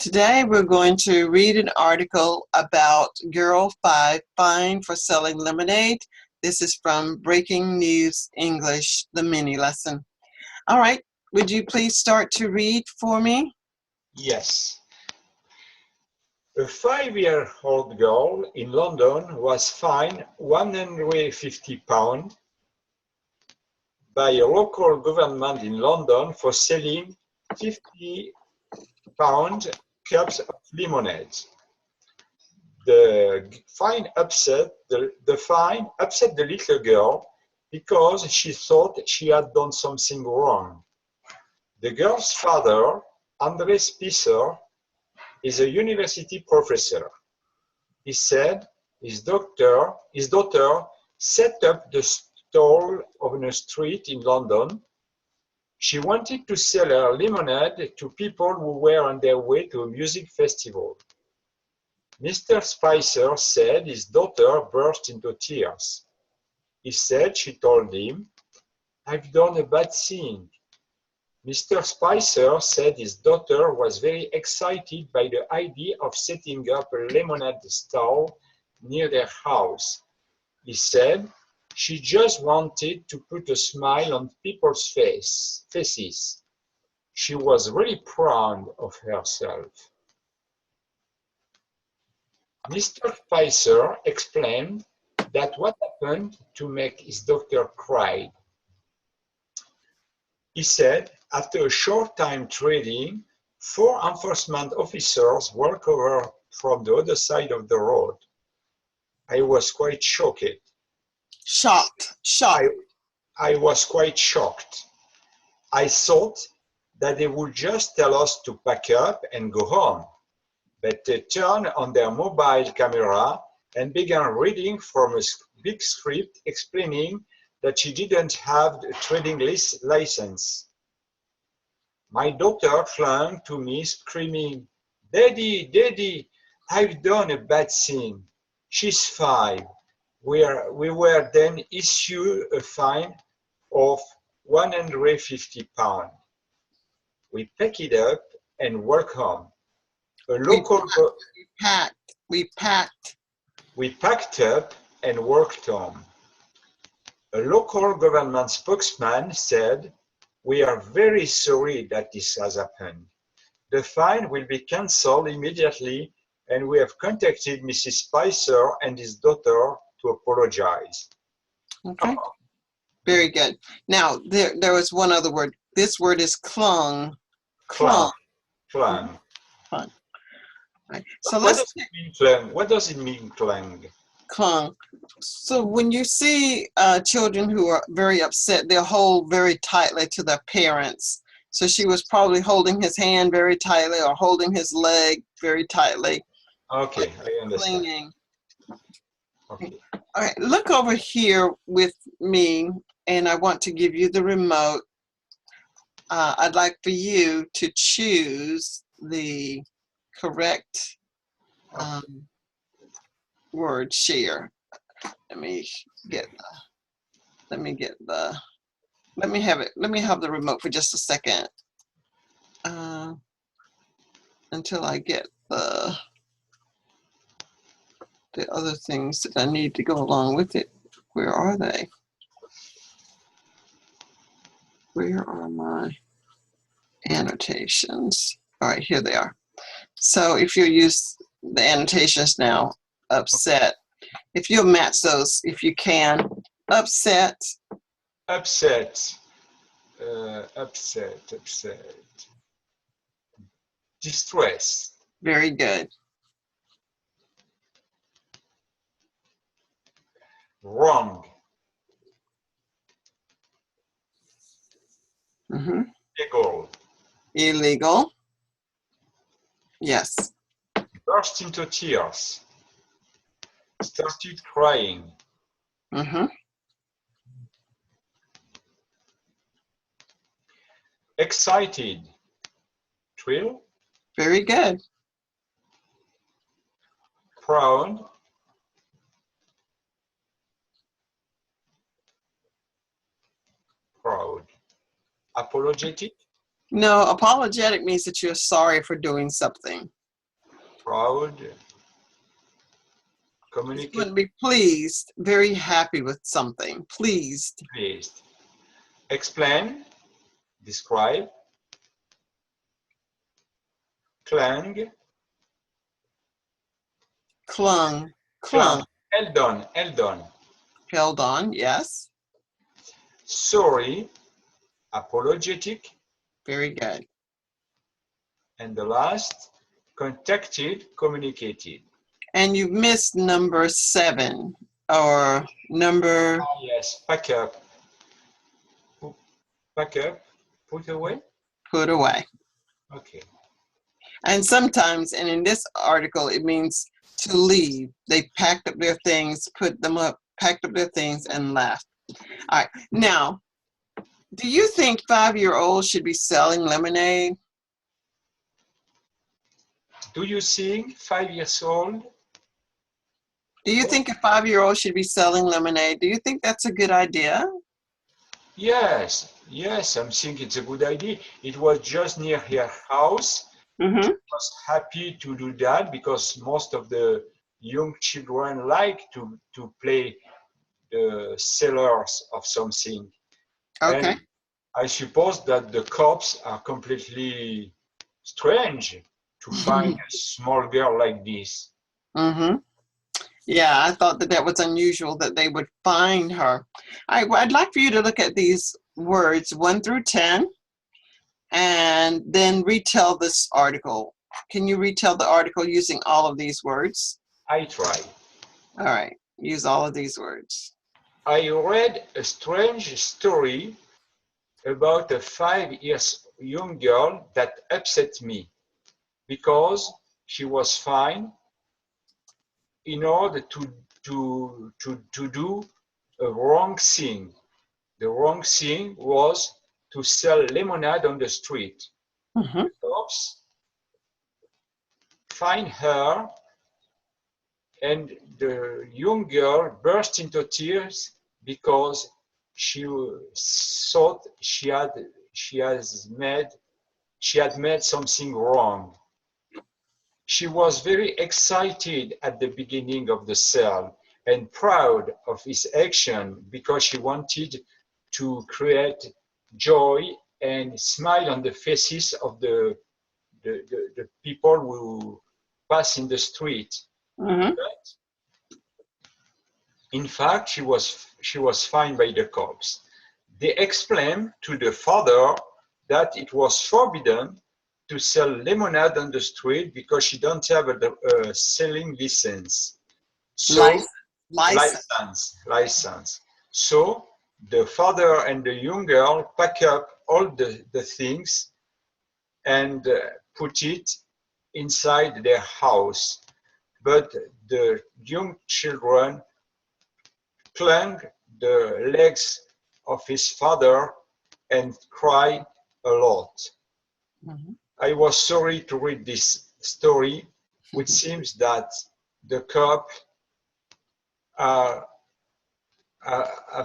Today we're going to read an article about Girl 5 fined for selling lemonade. This is from Breaking News English, the mini lesson. All right, would you please start to read for me? Yes. A 5-year-old girl in London was fined £150 by a local government in London for selling 50-pound cups of lemonade. The fine upset the little girl because she thought she had done something wrong. The girl's father, Andre Spicer, is a university professor. He said his daughter set up the stall on a street in London. She wanted to sell her lemonade to people who were on their way to a music festival. Mr. Spicer said his daughter burst into tears. He said she told him, "I've done a bad thing." Mr. Spicer said his daughter was very excited by the idea of setting up a lemonade stall near their house. He said she just wanted to put a smile on people's faces. She was really proud of herself. Mr. Spicer explained that what happened to make his daughter cry. He said, after a short time trading, 4 enforcement officers walked over from the other side of the road. I was quite shocked. Shocked. I was quite shocked. I thought that they would just tell us to pack up and go home. But they turned on their mobile camera and began reading from a big script explaining that she didn't have a trading license. My daughter clung to me, screaming, "Daddy, Daddy, I've done a bad thing." She's 5. We were then issued a fine of £150. We packed it up and walked home. We packed up and walked home. A local government spokesman said, "We are very sorry that this has happened. The fine will be cancelled immediately, and we have contacted Mrs. Spicer and his daughter to apologize." Okay, very good. Now, there was one other word. This word is clung. Clung. Clung. Right. So What does it mean, clung? What does it mean, clung? Clung. So when you see children who are very upset, they'll hold very tightly to their parents. So she was probably holding his hand very tightly or holding his leg very tightly. Okay, I understand. Clinging. Okay. All right, look over here with me, and I want to give you the remote. I'd like for you to choose the correct word, share. Let me have the remote for just a second until I get the other things that I need to go along with it. Where are they? Where are my annotations? All right, here they are. So if you use the annotations now, upset. If you'll match those, if you can. Upset. Upset. Upset. Distress. Very good. Wrong. Illegal. Illegal. Yes. Burst into tears. Started crying. Excited. Thrill. Very good. Proud. Proud. Apologetic. No, apologetic means that you're sorry for doing something. Proud, You communicate, wouldn't be pleased, very happy with something. Pleased. pleased. Explain, describe. Clang, Clung. clang. Clung. Held on, held on. Held on. Yes. Sorry, apologetic. Very good. And the last, contacted, communicated. And you missed number 7 or number Ah, yes, pack up. Pack up, put away. put away. Okay. And sometimes, and in this article, it means to leave. They packed up their things, put them up, packed up their things, and left. All right. Now, do you think 5-year-olds should be selling lemonade? Do you sing 5 years old? Do you think a 5-year-old should be selling lemonade? Do you think that's a good idea? Yes, yes, I think it's a good idea. It was just near her house. Mm-hmm. I was happy to do that because most of the young children like to play the sellers of something. Okay. And I suppose that the cops are completely strange to find a small girl like this. Mm-hmm. Yeah, I thought that that was unusual that they would find her. I'd like for you to look at these words 1 through 10 and then retell this article. Can you retell the article using all of these words? I try. All right, use all of these words. I read a strange story about a 5 years young girl that upset me because she was fined in order to do a wrong thing. The wrong thing was to sell lemonade on the street. Mm-hmm. The cops find her, and the young girl burst into tears because she thought she had made something wrong. She was very excited at the beginning of the sale and proud of his action because she wanted to create joy and smile on the faces of the people who pass in the street. Mm-hmm. But in fact, she was fined by the cops. They explained to the father that it was forbidden to sell lemonade on the street because she don't have a selling license. So license. So the father and the young girl pack up all the things and put it inside their house. But the young children clung the legs of his father and cried a lot. Mm-hmm. I was sorry to read this story, which seems that the cop have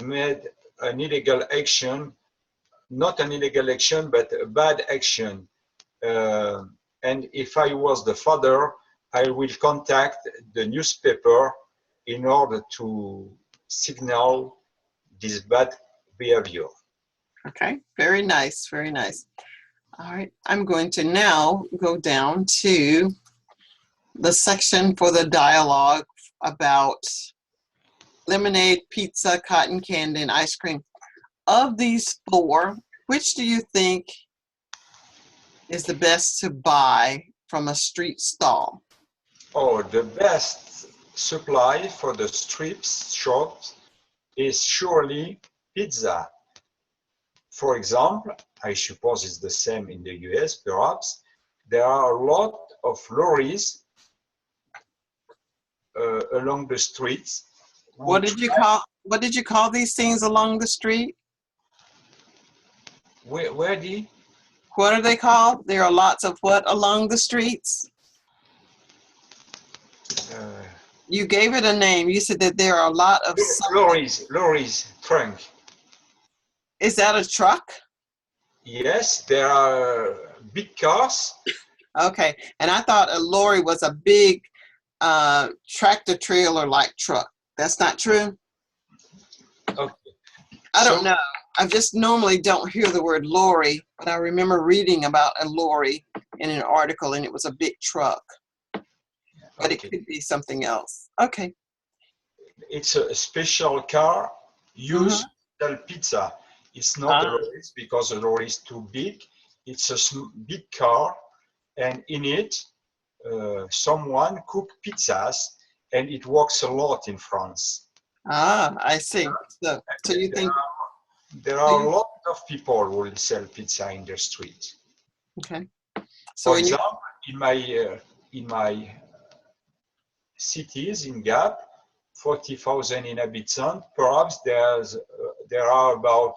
made an illegal action, not an illegal action, but a bad action. And if I was the father, I will contact the newspaper in order to signal this bad behavior. Okay, very nice, very nice. All right, I'm going to now go down to the section for the dialogue about lemonade, pizza, cotton candy, and ice cream. Of these 4, which do you think is the best to buy from a street stall? Oh, the best supply for the street shops is surely pizza. For example, I suppose it's the same in the US, perhaps, there are a lot of lorries along the streets. What did you call these things along the street? Where What are they called? There are lots of what along the streets? You gave it a name. You said that there are a lot of lorries, trunk. Is that a truck? Yes, there are big cars. Okay, and I thought a lorry was a big tractor trailer like truck. That's not true? Okay. I don't So, know. I just normally don't hear the word lorry, but I remember reading about a lorry in an article and it was a big truck, but it okay, could be something else. Okay. it's a special car Mm-hmm. used to sell pizza. It's not a Ah, lorry because the lorry is too big. It's a big car, and in it, someone cook pizzas, and it works a lot in France. I see. So you There think, there so are a you, lot of people who will sell pizza in the street. okay. So For in your, example, in my cities in Gap, 40,000 inhabitants, perhaps there are about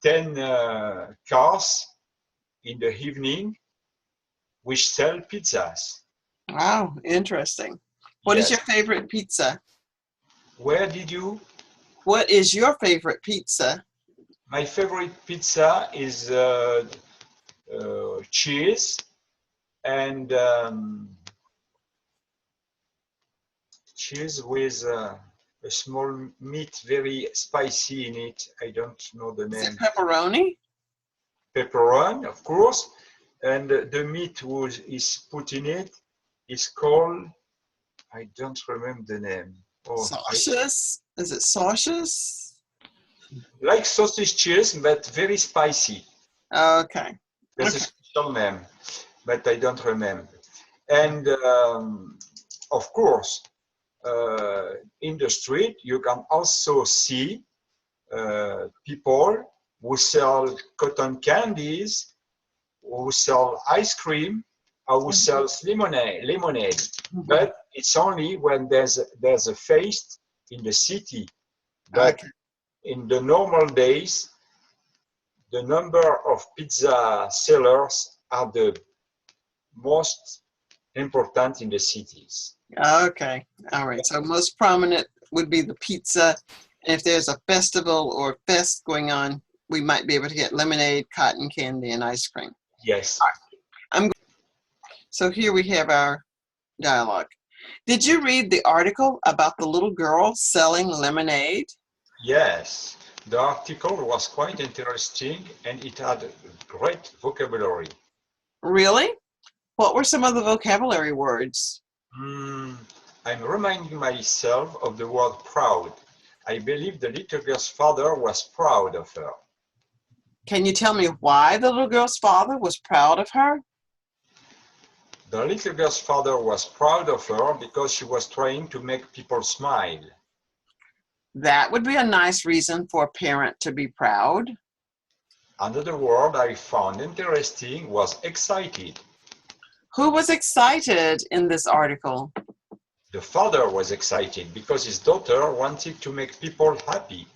10 cars in the evening which sell pizzas. wow, interesting. What is Yes. your favorite pizza? Where did you? What is your favorite pizza? My favorite pizza is cheese and cheese with a small meat, very spicy in it. I don't know the Is it name. pepperoni? Pepperoni, of course, and the meat is put in it is called, I don't remember the name. Oh, I Sausages? Is it sausages? like sausage cheese, but very spicy. Okay. There's a Okay. special name, but I don't remember. And of course, in the street, you can also see people who sell cotton candies, who sell ice cream, or who sells lemonade. Mhm. But it's only when there's a feast in the city. But Okay. in the normal days, the number of pizza sellers are the most important in the cities. Okay. All right. So most prominent would be the pizza. And if there's a festival or fest going on, we might be able to get lemonade, cotton candy, and ice cream. Yes, I'm so here we have our dialogue. Did you read the article about the little girl selling lemonade? yes. The article was quite interesting and it had great vocabulary. Really? What were some of the vocabulary words? Hmm, I'm reminding myself of the word proud. I believe the little girl's father was proud of her. Can you tell me why the little girl's father was proud of her? The little girl's father was proud of her because she was trying to make people smile. That would be a nice reason for a parent to be proud. Another word I found interesting was excited. Who was excited in this article? The father was excited because his daughter wanted to make people happy.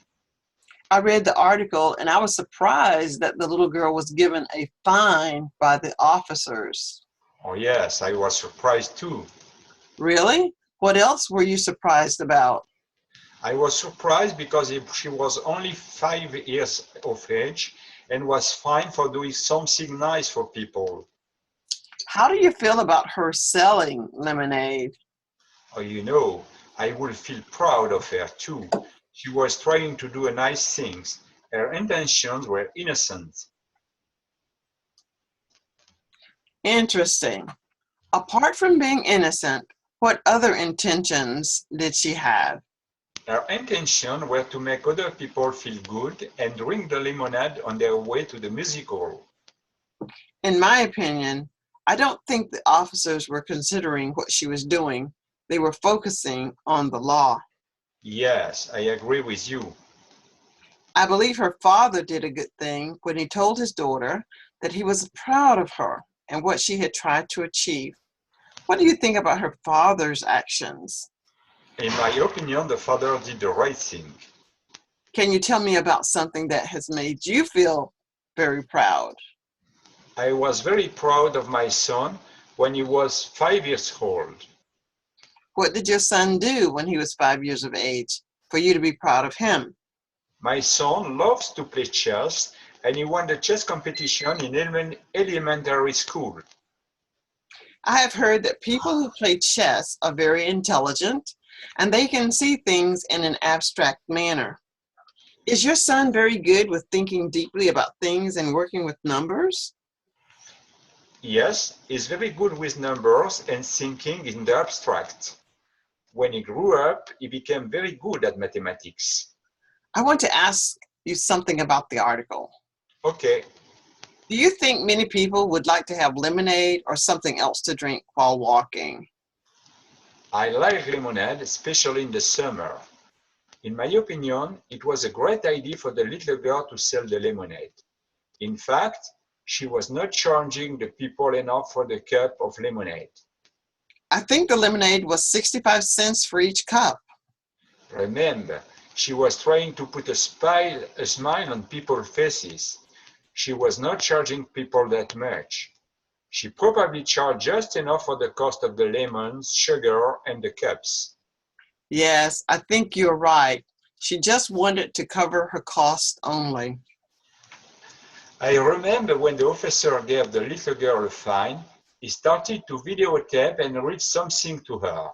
I read the article and I was surprised that the little girl was given a fine by the officers. Oh, yes, I was surprised too. Really? What else were you surprised about? I was surprised because she was only 5 years of age and was fined for doing something nice for people. How do you feel about her selling lemonade? Oh, I would feel proud of her too. She was trying to do nice things. Her intentions were innocent. Interesting. Apart from being innocent, what other intentions did she have? Her intentions were to make other people feel good and drink the lemonade on their way to the music hall. In my opinion, I don't think the officers were considering what she was doing. They were focusing on the law. Yes, I agree with you. I believe her father did a good thing when he told his daughter that he was proud of her and what she had tried to achieve. What do you think about her father's actions? In my opinion, the father did the right thing. Can you tell me about something that has made you feel very proud? I was very proud of my son when he was 5 years old. What did your son do when he was 5 years of age for you to be proud of him? My son loves to play chess and he won the chess competition in elementary school. I have heard that people who play chess are very intelligent and they can see things in an abstract manner. Is your son very good with thinking deeply about things and working with numbers? Yes, he's very good with numbers and thinking in the abstract. When he grew up, he became very good at mathematics. I want to ask you something about the article. Okay, Do you think many people would like to have lemonade or something else to drink while walking? I like lemonade, especially in the summer. In my opinion, it was a great idea for the little girl to sell the lemonade. In fact, she was not charging the people enough for the cup of lemonade. I think the lemonade was 65 cents for each cup. Remember, she was trying to put a smile on people's faces. She was not charging people that much. She probably charged just enough for the cost of the lemons, sugar, and the cups. Yes, I think you're right. She just wanted to cover her cost only. I remember when the officer gave the little girl a fine, he started to videotape and read something to her.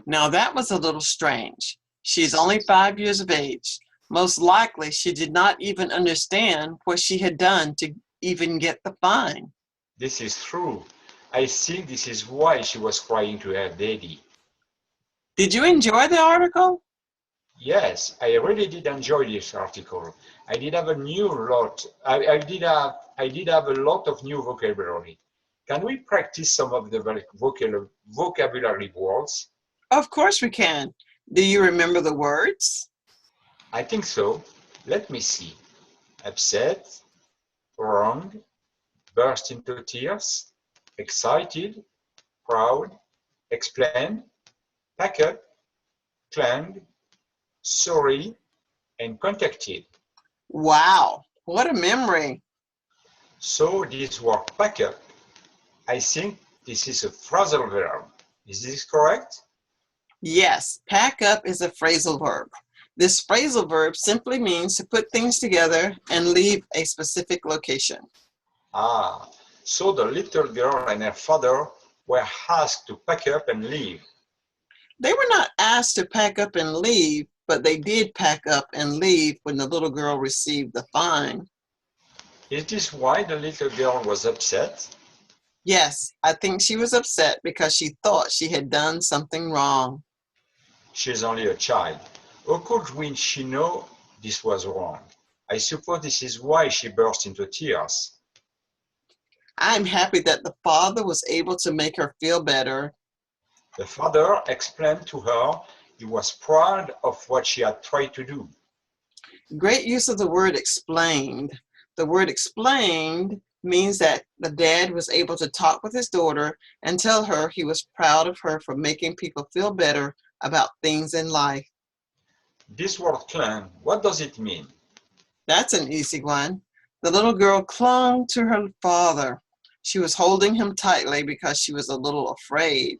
Now that was a little strange. She's only 5 years of age. Most likely she did not even understand what she had done to even get the fine. This is true. I think this is why she was crying to her daddy. Did you enjoy the article? Yes, I really did enjoy this article. I did have a lot of new vocabulary. Can we practice some of the vocabulary words? Of course we can. Do you remember the words? I think so. Let me see. Upset, wrong, burst into tears, excited, proud, explain, pack up, clung, sorry, and contacted. Wow, what a memory. So this word pack up, I think this is a phrasal verb. Is this correct? Yes, pack up is a phrasal verb. This phrasal verb simply means to put things together and leave a specific location. Ah, so the little girl and her father were asked to pack up and leave. They were not asked to pack up and leave, but they did pack up and leave when the little girl received the fine. Is this why the little girl was upset? Yes, I think she was upset because she thought she had done something wrong. She's only a child. How could she know this was wrong? I suppose this is why she burst into tears. I'm happy that the father was able to make her feel better. The father explained to her he was proud of what she had tried to do. Great use of the word explained. The word explained means that the dad was able to talk with his daughter and tell her he was proud of her for making people feel better about things in life. This word clung, what does it mean? That's an easy one. The little girl clung to her father. She was holding him tightly because she was a little afraid.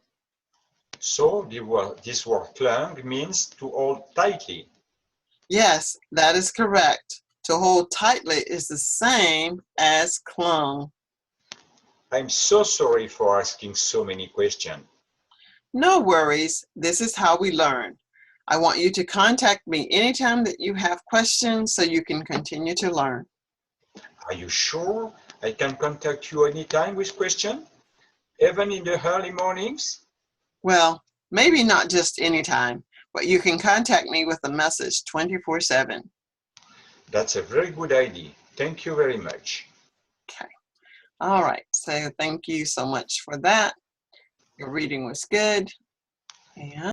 So this word clung means to hold tightly. Yes, that is correct. To hold tightly is the same as clung. I'm so sorry for asking so many questions. No worries. This is how we learn. I want you to contact me anytime that you have questions so you can continue to learn. Are you sure I can contact you anytime with questions? Even in the early mornings? Well, maybe not just anytime, but you can contact me with a message 24/7. That's a very good idea. Thank you very much. Okay. All right. So thank you so much for that. Your reading was good. And